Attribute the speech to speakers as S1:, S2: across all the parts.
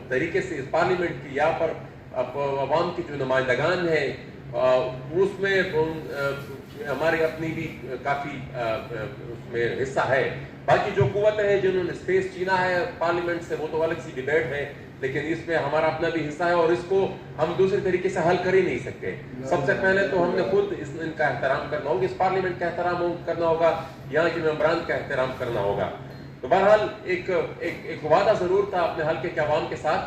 S1: طریقے سے اس پارلیمنٹ کی یہاں پر عوام کی جو نمائندگان ہیں اس میں ہماری اپنی بھی کافی اس میں حصہ ہے. باقی جو قوتیں ہیں جنہوں نے اسپیس چینا ہے پارلیمنٹ سے وہ تو الگ سی ڈیبیٹ ہے, لیکن اس میں ہمارا اپنا بھی حصہ ہے اور اس کو ہم دوسرے طریقے سے حل کر ہی نہیں سکتے. سب سے پہلے تو ہم نے خود ان کا احترام کرنا ہوگا, اس پارلیمنٹ کا احترام کرنا ہوگا, یہاں کے ممبران کا احترام کرنا ہوگا. تو بہرحال ایک وعدہ ضرور تھا اپنے حلقے کے عوام کے ساتھ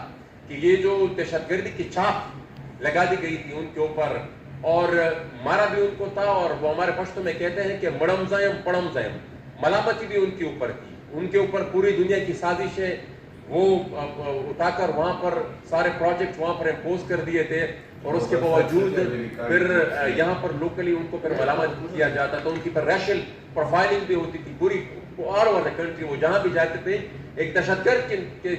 S1: کہ یہ جو دہشت گردی کی چھاپ لگا دی گئی تھی ان کے اوپر اور مارا بھی ان کو تھا, اور وہ ہمارے پشتوں میں کہتے ہیں کہ مڑم زیم پڑم زیم, ملامتی بھی ان کے اوپر تھی, ان کے اوپر پوری دنیا کی سازشیں وہ اٹھا کر وہاں پر سارے پروجیکٹ وہاں پر امپوز کر دیے تھے, اور اس کے باوجود پھر یہاں پر لوکلی ان کو پھر ملامت کیا جاتا تھا. ان کی پر ریشل پروفائلنگ بھی ہوتی تھی پوری آل اوور دا کنٹری, وہ جہاں بھی جاتے تھے ایک دہشت گرد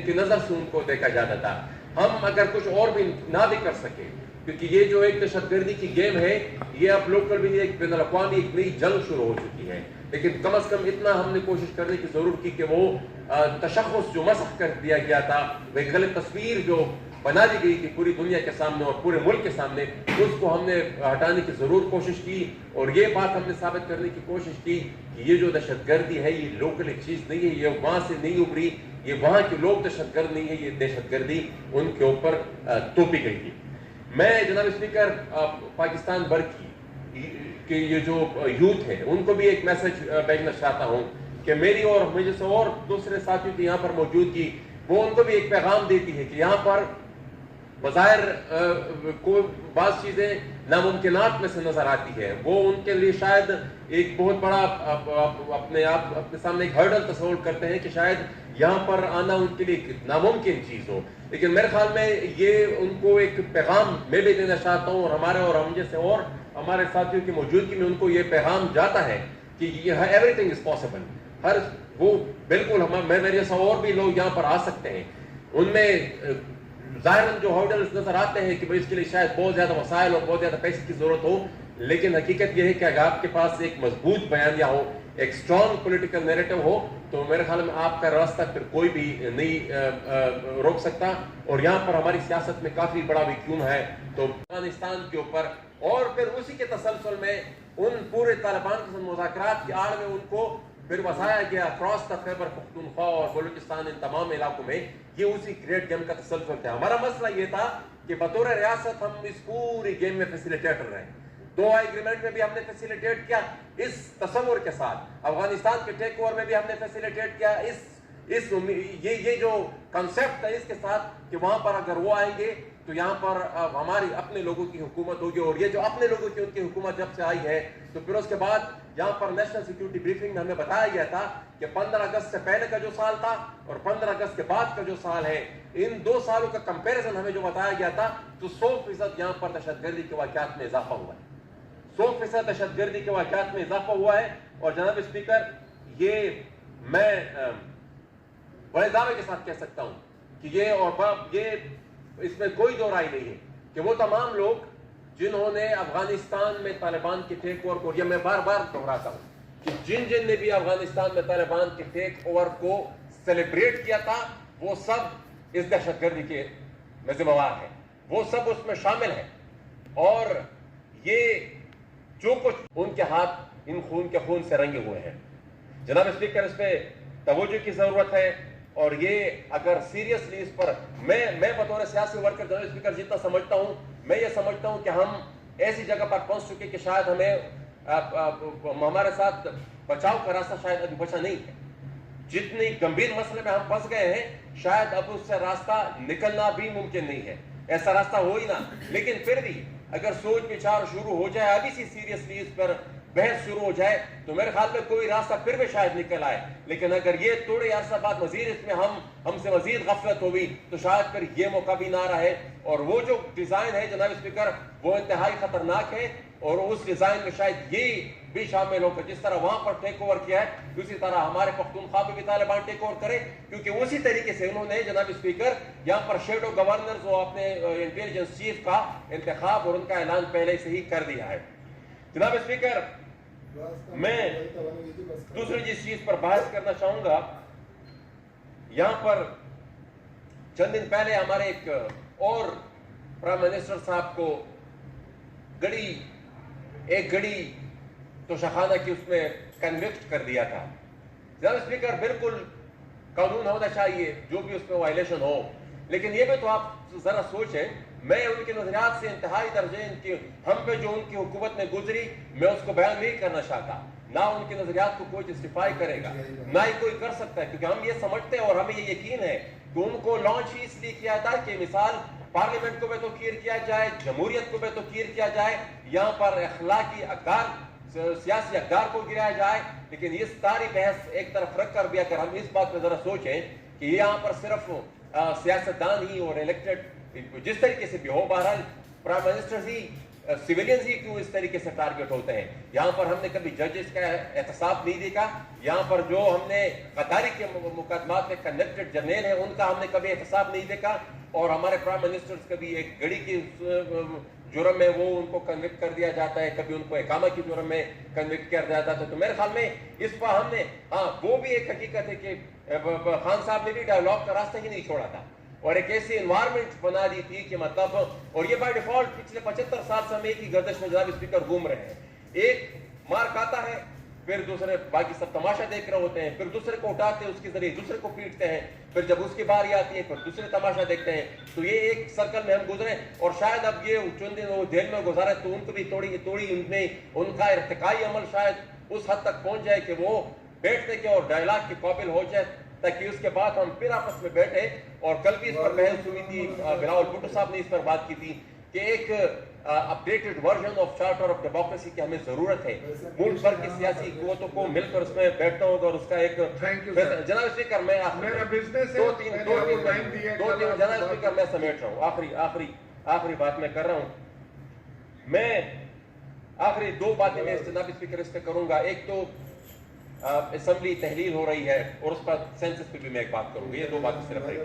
S1: کی نظر سے ان کو دیکھا جاتا تھا. ہم اگر کچھ اور بھی نہ بھی کر سکے, کیونکہ یہ جو ایک دہشت گردی کی گیم ہے یہ اب لوکل بھی ایک بین الاقوامی ایک نئی جنگ شروع ہو چکی ہے, لیکن کم از کم اتنا ہم نے کوشش کرنے کی ضرور کی کہ وہ تشخص جو مسخ کر دیا گیا تھا, وہ ایک غلط تصویر جو بنا دی گئی تھی پوری دنیا کے سامنے اور پورے ملک کے سامنے, اس کو ہم نے ہٹانے کی ضرور کوشش کی. اور یہ بات ہم نے ثابت کرنے کی کوشش کی کہ یہ جو دہشت گردی ہے یہ لوکل ایک چیز نہیں ہے, یہ وہاں سے نہیں ابری, یہ وہاں کے لوگ دہشت گرد نہیں ہے, یہ دہشت گردی ان کے اوپر توپی گئی تھی. میں جناب اسپیکر پاکستان بھر کی کہ یہ جو یوتھ ہے ان کو بھی ایک میسج بھیجنا چاہتا ہوں کہ میری اور مجھے سے اور دوسرے ساتھیوں کی یہاں پر موجودگی وہ ان کو بھی ایک پیغام دیتی ہے کہ یہاں پر بظاہر کوئی بعض چیزیں ناممکنات میں سے نظر آتی ہے, وہ ان کے لیے شاید ایک بہت بڑا اپنے سامنے ایک ہرڈل تصور کرتے ہیں کہ شاید یہاں پر آنا ان کے لیے ناممکن چیز ہو. لیکن میرے خیال میں یہ ان کو ایک پیغام میں بھی دینا چاہتا ہوں, اور ہمارے اور ہم جیسے اور ہمارے ساتھیوں کی موجودگی میں ان کو یہ پیغام جاتا ہے کہ یہ ایوری تھنگ از پاسبل. ہر وہ بالکل میرے جیسا اور بھی لوگ یہاں پر آ سکتے ہیں. ان میں ظاہراً جو ہارڈلز نظر آتے ہیں کہ اس کے لیے شاید بہت زیادہ وسائل اور بہت زیادہ پیسے کی ضرورت ہو, لیکن حقیقت یہ ہے کہ اگر آپ کے پاس ایک مضبوط بیانیہ ہو, ایک اسٹرانگ پولیٹیکل نیریٹو ہو, تو میرے خیال میں آپ کا راستہ پھر کوئی بھی نہیں روک سکتا. اور یہاں پر ہماری سیاست میں کافی بڑا ویکیوم ہے تو افغانستان کے اوپر, اور پھر اسی کے تسلسل میں ان پورے طالبان کے مذاکرات کی آڑ میں ان کو پھر وسایا گیا اکراس دا خیبر پختونخوا اور بلوچستان, ان تمام علاقوں میں. یہ اسی گریٹ گیم کا تسلسل تھا. ہمارا مسئلہ یہ تھا کہ بطور ریاست ہم اس پوری گیم میں فیسیلیٹیٹر رہے. 2 ایگریمنٹ میں بھی ہم نے فیسیلیٹیٹ کیا اس تصور کے ساتھ, افغانستان کے ٹیک اوور میں بھی ہم نے فیسیلیٹیٹ کیا یہ جو کنسیپٹ ہے اس کے ساتھ کہ وہاں پر اگر وہ آئیں گے تو یہاں پر ہماری اپنے لوگوں کی حکومت ہوگی. اور یہ جو اپنے لوگوں کی ان کی حکومت جب سے آئی ہے تو پھر اس کے بعد یہاں پر نیشنل سیکیورٹی بریفنگ میں ہمیں بتایا گیا تھا کہ 15 اگست سے پہلے کا جو سال تھا اور 15 اگست کے بعد کا جو سال ہے, ان 2 سالوں کا کمپیریزن ہمیں جو بتایا گیا تھا تو 100% یہاں پر دہشت گردی کے واقعات میں اضافہ ہوا ہے. 100% دہشت گردی کے واقعات میں اضافہ ہوا ہے. اور جناب اسپیکر یہ میں بڑے دعوے کے ساتھ کہہ سکتا ہوں کہ یہ اس میں کوئی دو رائے نہیں ہے کہ وہ تمام لوگ جنہوں نے افغانستان میں طالبان کے ٹیک اوور کو, یہ میں بار بار دہراتا ہوں کہ جن نے بھی افغانستان میں طالبان کے ٹیک اوور کو سیلیبریٹ کیا تھا وہ سب اس دہشت گردی کے ذمہ وار ہیں, وہ سب اس میں شامل ہیں. اور یہ جو کچھ ان کے ہاتھ ان خون کے خون سے رنگے ہوئے ہیں. جناب اسپیکر اس پہ توجہ کی ضرورت ہے. اور یہ اگر سیریسلی اس پر میں بطور سیاسی ورکر جناب اسپیکر جتنا سمجھتا ہوں, میں یہ سمجھتا ہوں کہ ہم ایسی جگہ پر پہنچ چکے کہ شاید ہمارے ساتھ بچاؤ کا راستہ شاید ابھی بچا نہیں ہے. جتنی گمبھیر مسئلے میں ہم پھنس گئے ہیں شاید اب اس سے راستہ نکلنا بھی ممکن نہیں ہے, ایسا راستہ ہو ہی نہ. لیکن پھر بھی اگر سوچ بچار شروع ہو جائے, ابھی سے سیریسلی اس پر بحث شروع ہو جائے تو میرے خیال میں کوئی راستہ پھر بھی شاید نکل آئے. لیکن اگر یہ تھوڑے عرصہ بعد مزید اس میں ہم سے مزید غفلت ہوئی تو شاید پھر یہ موقع بھی نہ رہے. اور وہ جو ڈیزائن ہے جناب اسپیکر وہ انتہائی خطرناک ہے, اور اس ڈیزائن میں شاید یہ بھی شامل ہو کہ جس طرح وہاں پر ٹیک اوور کیا ہے اسی طرح ہمارے پختونخوا میں بھی طالبان ٹیک اوور کرے, کیونکہ اسی طریقے سے انہوں نے جناب اسپیکر یہاں پر شیڈو گورنرز اور اپنے انٹیلیجنس چیف کا انتخاب اور ان کا اعلان پہلے سے ہی کر دیا ہے. جناب اسپیکر میں دوسری جس چیز پر بحث کرنا چاہوں گا, یہاں پر چند دن پہلے ہمارے ایک اور پرائم منسٹر صاحب کو ایک گڑی توشخانہ کی اس میں کنوکٹ کر دیا تھا. جناب اسپیکر بالکل قانون ہونا چاہیے جو بھی اس میں وائلیشن ہو, لیکن یہ بھی تو آپ ذرا سوچیں, میں ان کے نظریات سے انتہائی درجے ان کی ہم پہ جو ان کی حکومت نے گزری میں اس کو بیان نہیں کرنا چاہتا, نہ ان کے نظریات کو کوئی جسٹیفائی کرے گا, نہ ہی کوئی کر سکتا ہے, کیونکہ ہم یہ سمجھتے ہیں اور ہمیں یہ یقین ہے کہ ان کو لانچ ہی اس لیے کیا تھا کہ مثال پارلیمنٹ کو بے توقیر کیا جائے, جمہوریت کو بے توقیر کیا جائے, یہاں پر اخلاقی اقدار سیاسی اقدار کو گرایا جائے. لیکن یہ ساری بحث ایک طرف رکھ کر بھی اگر ہم اس بات پہ ذرا سوچیں کہ یہاں پر صرف سیاستدان ہی اور الیکٹڈ جس طریقے سے بھی ہو, بہرحال پرائم منسٹر ہی سویلینز ہی کیوں اس طریقے سے ٹارگٹ ہوتے ہیں. یہاں پر ہم نے کبھی ججز کا احتساب نہیں دیکھا, یہاں پر جو ہم نے غداری کے مقدمات میں کنوکٹڈ جرنیل ہیں ان کا ہم نے کبھی احتساب نہیں دیکھا, اور ہمارے پرائم منسٹر کبھی ایک گڑی کی جرم میں وہ ان کو کنوکٹ کر دیا جاتا ہے, کبھی ان کو اقامہ کی جرم میں کنوکٹ کر دیا جاتا ہے. تو میرے خیال میں اس پر ہم نے وہ بھی ایک حقیقت ہے کہ خان صاحب نے بھی ڈائیلاگ کا راستہ ہی نہیں چھوڑا تھا اور ایک ایسی انوائرمنٹ بنا دی تھی کہ مطلب, اور یہ بائی ڈیفالٹ پچھلے 75 سال سے ہم ایک ہی گردش میں جناب اسپیکر گھوم رہے ہیں. ایک مارک آتا ہے, پھر دوسرے باقی سب تماشا دیکھ رہے ہوتے ہیں, پھر دوسرے کو اٹھاتے ہیں اس کے ذریعے دوسرے کو پیٹتے ہیں, پھر جب اس کی باری آتی ہے پھر دوسرے تماشا دیکھتے ہیں. تو یہ ایک سرکل میں ہم گزرے, اور شاید اب یہ چند دن وہ جیل میں گزارے تو ان کو بھی توڑی ان کا ارتقائی عمل شاید اس حد تک پہنچ جائے کہ وہ بیٹھنے کے اور ڈائلاگ کے قابل ہو جائے, تاکہ اس کے بعد ہم پھر آپس میں بیٹھے. اور کل بھی اس پر بحث ہوئی تھی, بلاول بھٹو صاحب نے اس پر بات کی تھی کہ ایک updated version of charter of democracy کی ہمیں ضرورت ہے. ملک بھر کی سیاسی قوتوں کو مل کر اس میں بیٹھنا ہوگا اور اس کا ایک جناب اسپیکر میں دو تین جناب اسپیکر میں سمیٹ رہا ہوں, آخری بات میں کر رہا ہوں. میں آخری دو باتیں میں جناب اسپیکر اس پہ کروں گا. ایک تو اسمبلی تحلیل ہو رہی ہے اور اس پر سینسس پہ بھی میں ایک بات کروں گا, یہ دو باتیں صرف رہی.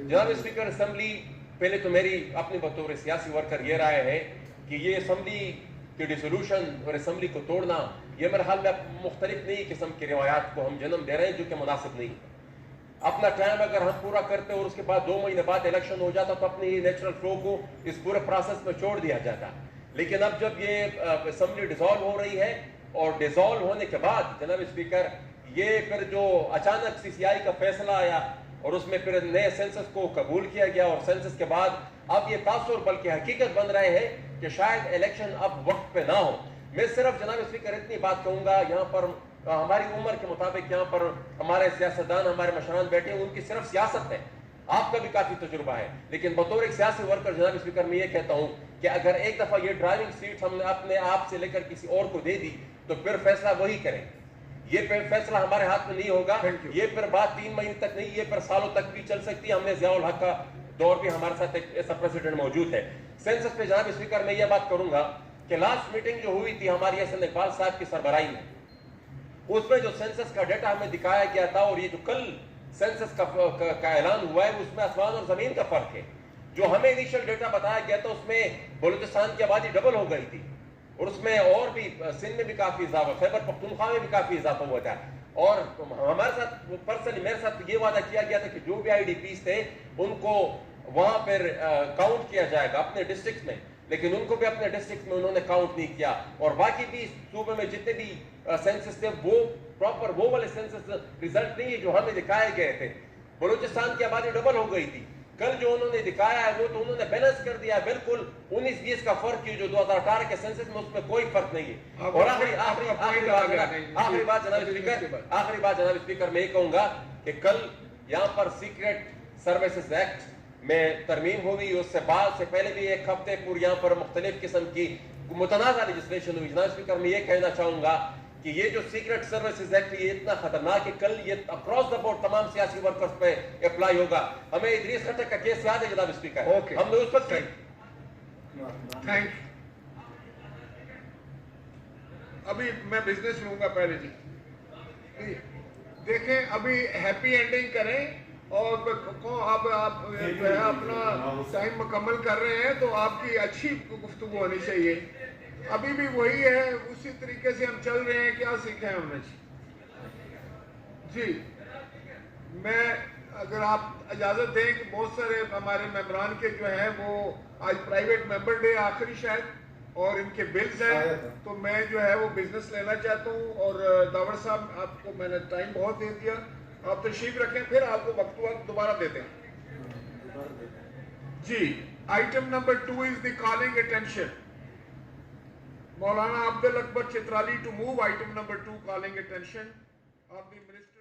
S1: جناب اسپیکر اسمبلی, پہلے تو میری اپنی بطور سیاسی ورکر یہ رائے ہے کہ یہ اسمبلی کی ڈیسولوشن اور اسمبلی کو توڑنا یہ میرے حال میں مختلف نئی قسم کی روایات کو ہم جنم دے رہے ہیں جو کہ مناسب نہیں. اپنا ٹائم اگر ہم پورا کرتے اور اس کے بعد 2 مہینے بعد الیکشن ہو جاتا تو اپنے نیچرل فلو کو اس پورے پروسیس میں چھوڑ دیا جاتا. لیکن اب جب یہ اسمبلی ڈیزالو ہو رہی ہے اور ڈیزالو ہونے کے بعد جناب اسپیکر یہ پھر جو اچانک CCI کا فیصلہ آیا اور اس میں پھر نئے سینسس کو قبول کیا گیا, اور سینسس کے بعد اب یہ تاثر بلکہ حقیقت بن رہے ہیں کہ شاید الیکشن اب وقت پہ نہ ہو. میں صرف جناب اسپیکر اتنی بات کہوں گا, یہاں پر ہماری عمر کے مطابق یہاں پر ہمارے سیاستدان ہمارے مشران بیٹھے ہیں, ان کی صرف سیاست ہے, آپ کا بھی کافی تجربہ ہے, لیکن بطور ایک سیاسی ورکر جناب اسپیکر میں یہ کہتا ہوں کہ اگر ایک دفعہ یہ ڈرائیونگ سیٹ ہم نے اپنے آپ سے لے کر کسی اور کو دے دی تو پھر فیصلہ وہی کریں. یہ فیصلہ ہمارے ہاتھ میں نہیں ہوگا, یہ پھر بات 3 مہینے تک نہیں, یہ پھر سالوں تک بھی چل سکتی ہے. ہم نے ضیاء الحق کا دور بھی ہمارے ساتھ ایک ایسا پریسیڈنٹ موجود ہے. سینسس پہ جناب اسپیکر میں یہ بات کروں گا کہ لاسٹ میٹنگ جو ہوئی تھی ہماری حسن اقبال صاحب کی سربراہی میں, اس میں جو سینسس کا ڈیٹا ہمیں دکھایا گیا تھا اور یہ جو کل سینسس کا اعلان ہوا ہے اس میں آسمان اور زمین کا فرق ہے. جو ہمیں انیشل ڈیٹا بتایا گیا تھا اس میں بلوچستان کی آبادی ڈبل ہو گئی تھی, اور اس میں اور بھی سندھ میں بھی کافی اضافہ, خیبر پختونخوا میں بھی کافی اضافہ ہوا تھا. اور ہمارے ساتھ پرسنلی میرے ساتھ یہ وعدہ کیا گیا تھا کہ جو بھی IDPs تھے ان کو وہاں پھر کاؤنٹ کیا جائے گا اپنے ڈسٹرکٹ میں, لیکن ان کو بھی اپنے ڈسٹرکٹ میں انہوں نے کاؤنٹ نہیں کیا. اور باقی بھی صوبے میں جتنے بھی سینسس تھے وہ پراپر وہ والے سینسس ریزلٹ نہیں ہے جو ہمیں دکھائے گئے تھے. بلوچستان کی آبادی ڈبل ہو گئی تھی, کل جو انہوں نے دکھایا ہے وہ تو انہوں نے بیلنس کر دیا بالکل 19-20 کا فرق ہے جو 2018 کے سینسس میں اس میں کوئی فرق نہیں ہے. اور آخری بات جناب اسپیکر میں یہ کہوں گا کہ کل یہاں پر سیکرٹ سروسز ایکٹ میں ترمیم ہوئی, اس سے بعد سے پہلے بھی ایک ہفتے پور یہاں پر مختلف قسم کی متنازع لیجسلیشن ہوئی. جناب اسپیکر میں یہ کہنا چاہوں گا کہ یہ جو سیکرٹ سروسز ایکٹ یہ اتنا خطرناک ہے, کل یہ اکراس دا بورڈ تمام سیاسی ورکرز پہ اپلائی ہوگا. ہمیں ادریس خٹک کا کیس یاد ہے جناب اسپیکر, ہم نے اس وقت
S2: ابھی میں بزنس لوں گا پہلے جی. دیکھیں ابھی ہیپی اینڈنگ کریں اور آپ اپنا ٹائم مکمل کر رہے ہیں تو آپ کی اچھی گفتگو ہونی چاہیے. ابھی بھی وہی ہے, اسی طریقے سے ہم چل رہے ہیں, کیا سیکھیں ہم نے جی. میں اگر آپ اجازت دیں کہ بہت سارے ہمارے ممبران کے جو ہیں وہ آج پرائیویٹ ممبر ڈے آخری شاید اور ان کے بلز ہیں، تو میں جو ہے وہ بزنس لینا چاہتا ہوں. اور داور صاحب آپ کو میں نے ٹائم بہت دے دیا، آپ تشریف رکھیں، پھر آپ کو وقت دوبارہ دیتے ہیں. جی item number 2 is the calling attention. Maulana Abdul Akbar Chitrali to move item number 2 calling attention of the minister.